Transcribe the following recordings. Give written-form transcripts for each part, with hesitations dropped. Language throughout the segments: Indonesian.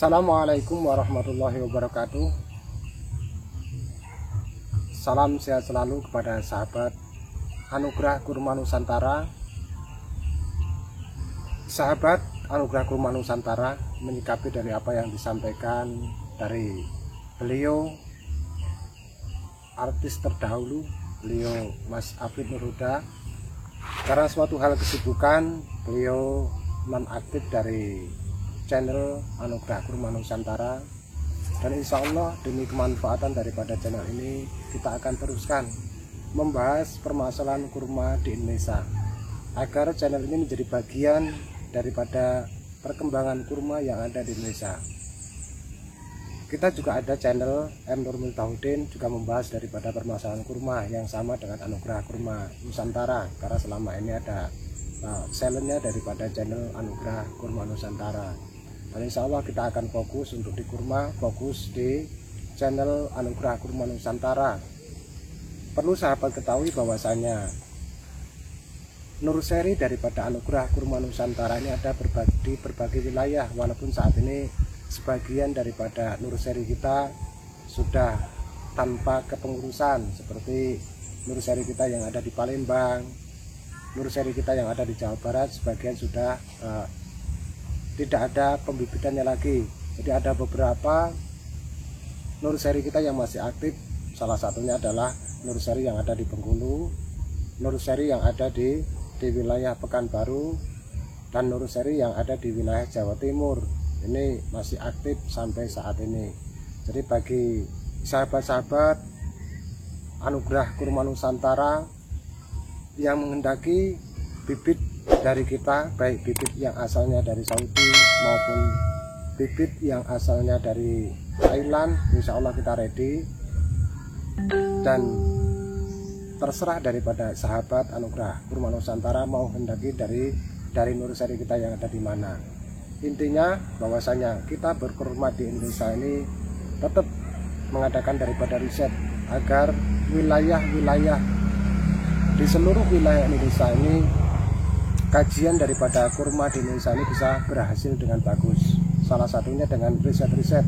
Assalamualaikum warahmatullahi wabarakatuh. Salam sehat selalu kepada sahabat Anugerah Kurma Nusantara. Sahabat Anugerah Kurma Nusantara, menyikapi dari apa yang disampaikan dari beliau artis terdahulu, beliau Mas Afid Nurhuda, karena suatu hal kesibukan beliau non-aktif dari channel Anugerah Kurma Nusantara, dan insya Allah demi kemanfaatan daripada channel ini kita akan teruskan membahas permasalahan kurma di Indonesia agar channel ini menjadi bagian daripada perkembangan kurma yang ada di Indonesia. Kita juga ada channel M. Nur Miftahudin juga membahas daripada permasalahan kurma yang sama dengan Anugerah Kurma Nusantara, karena selama ini ada channelnya daripada channel Anugerah Kurma Nusantara. Dan insya Allah kita akan fokus untuk di kurma, fokus di channel Anugerah Kurma Nusantara. Perlu sahabat ketahui bahwasanya nursery daripada Anugerah Kurma Nusantara ini ada di berbagai wilayah, walaupun saat ini sebagian daripada nursery kita sudah tanpa kepengurusan, seperti nursery kita yang ada di Palembang, nursery kita yang ada di Jawa Barat sebagian sudah tidak ada pembibitannya lagi. Jadi ada beberapa nursery kita yang masih aktif, salah satunya adalah nursery yang ada di Bengkulu, nursery yang ada di wilayah Pekanbaru, dan nursery yang ada di wilayah Jawa Timur. Ini masih aktif sampai saat ini. Jadi bagi sahabat-sahabat Anugerah Kurma Nusantara yang menghendaki bibit dari kita, baik bibit yang asalnya dari Saudi maupun bibit yang asalnya dari Thailand, insya Allah kita ready. Dan terserah daripada sahabat Anugerah Kurma Nusantara mau hendaki dari nursery kita yang ada di mana. Intinya bahwasanya kita berkurma di Indonesia ini tetap mengadakan daripada riset agar wilayah-wilayah di seluruh wilayah Indonesia ini, kajian daripada kurma di Indonesia ini bisa berhasil dengan bagus. Salah satunya dengan riset-riset.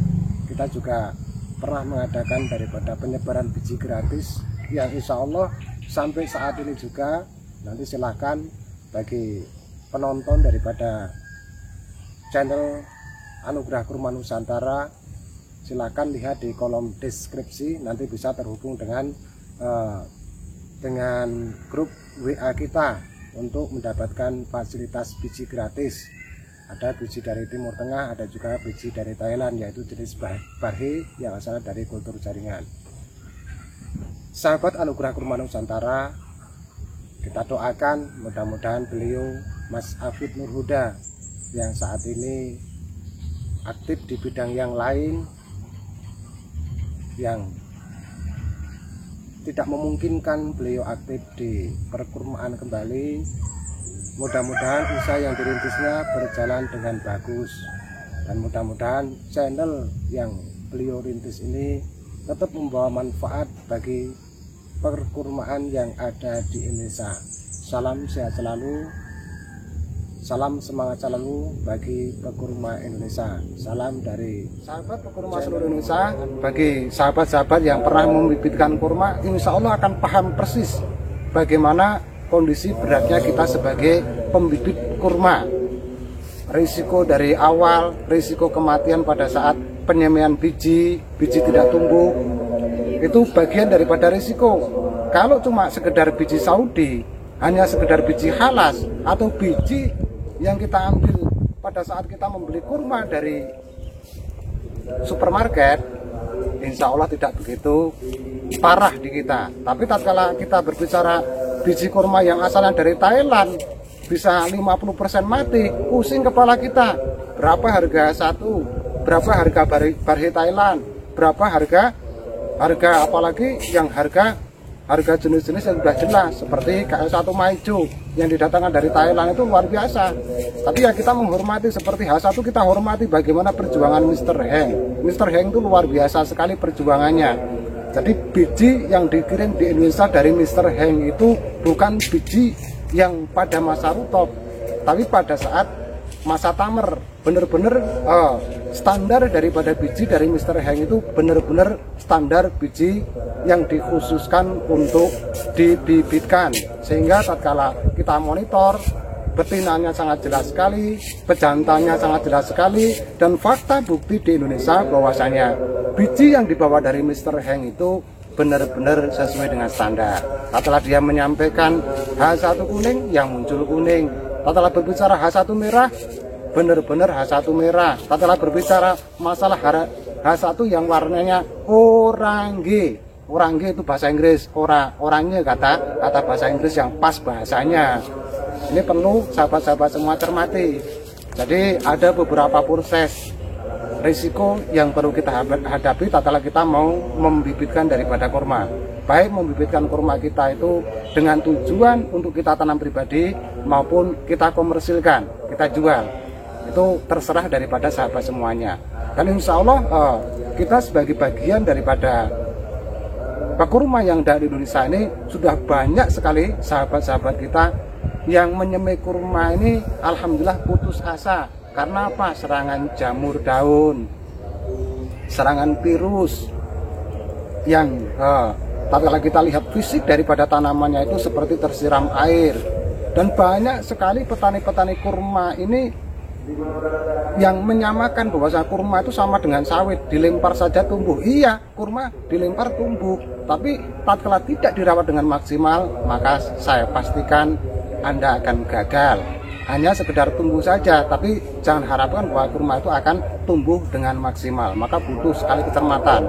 Kita juga pernah mengadakan daripada penyebaran biji gratis yang insya Allah sampai saat ini juga. Nanti silahkan bagi penonton daripada channel Anugerah Kurma Nusantara, silahkan lihat di kolom deskripsi, nanti bisa terhubung dengan grup WA kita untuk mendapatkan fasilitas biji gratis. Ada biji dari Timur Tengah, ada juga biji dari Thailand, yaitu jenis barhe yang asalnya dari kultur jaringan. Sahabat Anugerah Kurma Nusantara, kita doakan mudah-mudahan beliau Mas Afid Nurhuda yang saat ini aktif di bidang yang lain yang tidak memungkinkan beliau aktif di perkurmaan kembali, mudah-mudahan usaha yang dirintisnya berjalan dengan bagus, dan mudah-mudahan channel yang beliau rintis ini tetap membawa manfaat bagi perkurmaan yang ada di Indonesia. Salam sehat selalu, salam semangat selalu bagi pekurma Indonesia. Salam dari sahabat pekurma seluruh Indonesia. Bagi sahabat-sahabat yang pernah membibitkan kurma, insya Allah akan paham persis bagaimana kondisi beratnya kita sebagai pembibit kurma. Risiko dari awal, risiko kematian pada saat penyemaian biji tidak tumbuh, itu bagian daripada risiko. Kalau cuma sekedar biji Saudi, hanya sekedar biji halas atau biji yang kita ambil pada saat kita membeli kurma dari supermarket, insya Allah tidak begitu parah di kita. Tapi tatkala kita berbicara biji kurma yang asalnya dari Thailand, bisa 50% mati, pusing kepala kita. Berapa harga satu, berapa harga barhe Thailand, berapa harga apalagi yang harga jenis-jenis yang sudah jelas seperti KL1 Maijo yang didatangkan dari Thailand itu luar biasa. Tapi ya kita menghormati, seperti H1 kita hormati bagaimana perjuangan Mr. Heng. Mr. Heng itu luar biasa sekali perjuangannya. Jadi biji yang dikirim di Indonesia dari Mr. Heng itu bukan biji yang pada masa rutop, tapi pada saat masa tamer. benar-benar standar daripada biji dari Mr. Heng itu benar-benar standar biji yang dikhususkan untuk dibibitkan, sehingga tatkala kita monitor betinanya sangat jelas sekali, pejantannya sangat jelas sekali, dan fakta bukti di Indonesia bahwasanya biji yang dibawa dari Mr. Heng itu benar-benar sesuai dengan standar. Setelah dia menyampaikan H1 kuning, yang muncul kuning. Setelah berbicara H1 merah, benar-benar H1 merah. Setelah berbicara masalah H1 yang warnanya oranye. Oranye itu bahasa Inggris, oranye kata bahasa Inggris yang pas bahasanya. Ini perlu sahabat-sahabat semua cermati. Jadi ada beberapa proses risiko yang perlu kita hadapi tatkala kita mau membibitkan daripada kurma. Baik membibitkan kurma kita itu dengan tujuan untuk kita tanam pribadi maupun kita komersilkan, kita jual. Itu terserah daripada sahabat semuanya. Dan insya Allah kita sebagai bagian daripada pekurma yang dari Indonesia ini sudah banyak sekali sahabat-sahabat kita yang menyemai kurma ini alhamdulillah putus asa. Karena apa? Serangan jamur daun, serangan virus yang tatkala kita lihat fisik daripada tanamannya itu seperti tersiram air. Dan banyak sekali petani-petani kurma ini yang menyamakan bahwa kurma itu sama dengan sawit, dilempar saja tumbuh. Iya, kurma dilempar tumbuh, tapi tatkala tidak dirawat dengan maksimal, maka saya pastikan Anda akan gagal. Hanya sekedar tumbuh saja, tapi jangan harapkan bahwa kurma itu akan tumbuh dengan maksimal. Maka butuh sekali kecermatan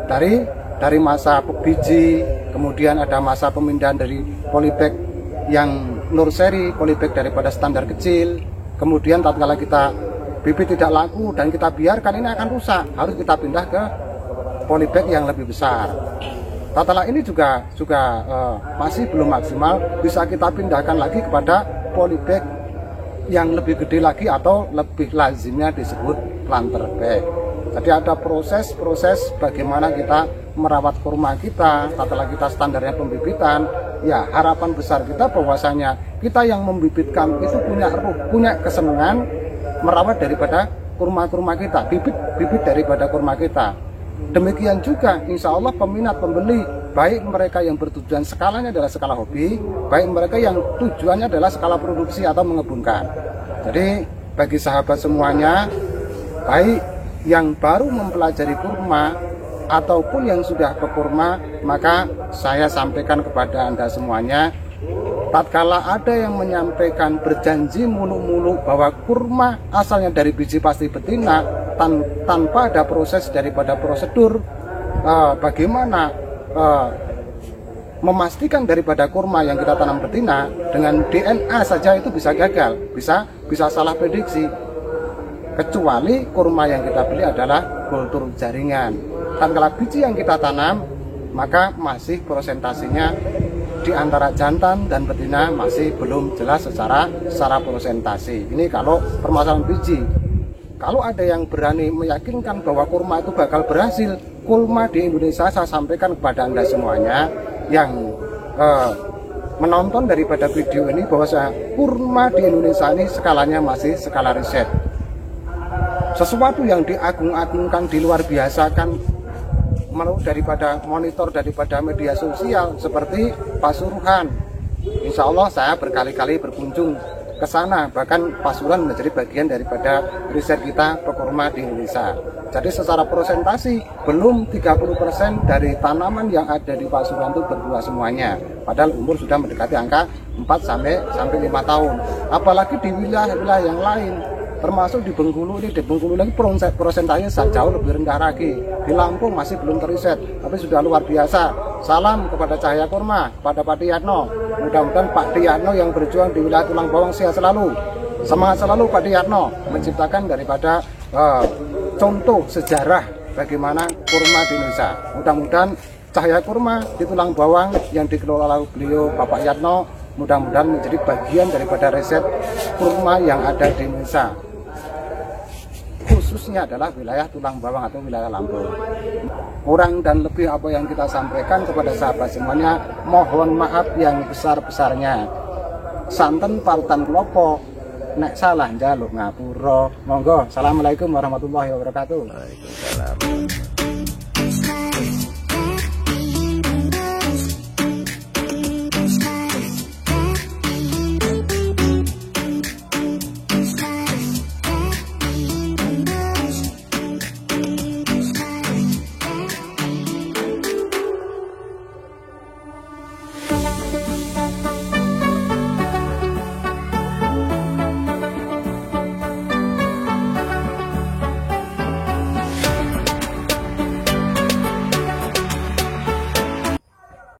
dari masa biji, kemudian ada masa pemindahan dari polybag yang nursery, polybag daripada standar kecil. Kemudian tatkala kita bibit tidak laku dan kita biarkan, ini akan rusak, harus kita pindah ke polybag yang lebih besar. Tatkala ini juga masih belum maksimal, bisa kita pindahkan lagi kepada polybag yang lebih gede lagi atau lebih lazimnya disebut planter bag. Jadi ada proses bagaimana kita merawat kurma kita. Tatkala kita standarnya pembibitan, ya harapan besar kita bahwasanya kita yang membibitkan itu punya ruh, punya kesenangan merawat daripada kurma-kurma kita, bibit daripada kurma kita. Demikian juga insya Allah peminat pembeli, baik mereka yang bertujuan skalanya adalah skala hobi, baik mereka yang tujuannya adalah skala produksi atau mengebunkan. Jadi bagi sahabat semuanya, baik yang baru mempelajari kurma ataupun yang sudah pekurma, maka saya sampaikan kepada Anda semuanya, tatkala ada yang menyampaikan berjanji muluk-muluk bahwa kurma asalnya dari biji pasti betina, tanpa ada proses daripada prosedur bagaimana memastikan daripada kurma yang kita tanam betina dengan DNA saja itu bisa gagal, bisa salah prediksi. Kecuali kurma yang kita beli adalah kultur jaringan. Tatkala biji yang kita tanam, maka masih prosentasinya di antara jantan dan betina masih belum jelas secara prosentasi. Ini kalau permasalahan biji. Kalau ada yang berani meyakinkan bahwa kurma itu bakal berhasil, kurma di Indonesia, saya sampaikan kepada Anda semuanya yang menonton daripada video ini bahwa kurma di Indonesia ini skalanya masih skala riset. Sesuatu yang diagung-agungkan di luar biasa kan daripada monitor daripada media sosial seperti Pasuruan. Insya Allah saya berkali-kali berkunjung ke sana, bahkan Pasuruan menjadi bagian daripada riset kita pekurma di Indonesia. Jadi secara prosentasi belum 30% dari tanaman yang ada di Pasuruan itu berbuah semuanya. Padahal umur sudah mendekati angka 4 sampai 5 tahun. Apalagi di wilayah-wilayah yang lain, termasuk di Bengkulu ini, di Bengkulu lagi prosentasenya jauh lebih rendah lagi. Di Lampung masih belum teriset, tapi sudah luar biasa. Salam kepada Cahaya Kurma, kepada Pak Diyatno. Mudah-mudahan Pak Diyatno yang berjuang di wilayah Tulang Bawang sehat selalu. Semangat selalu Pak Diyatno menciptakan daripada contoh sejarah bagaimana kurma di Indonesia. Mudah-mudahan Cahaya Kurma di Tulang Bawang yang dikelola beliau Bapak Yatno, mudah-mudahan menjadi bagian daripada riset kurma yang ada di Indonesia, khususnya adalah wilayah Tulang Bawang atau wilayah Lampung. Kurang dan lebih apa yang kita sampaikan kepada sahabat semuanya, mohon maaf yang besar-besarnya. Santen parutan kelopo nek salah njaluk ngapura. Monggo. Assalamualaikum warahmatullahi wabarakatuh. Waalaikumsalam.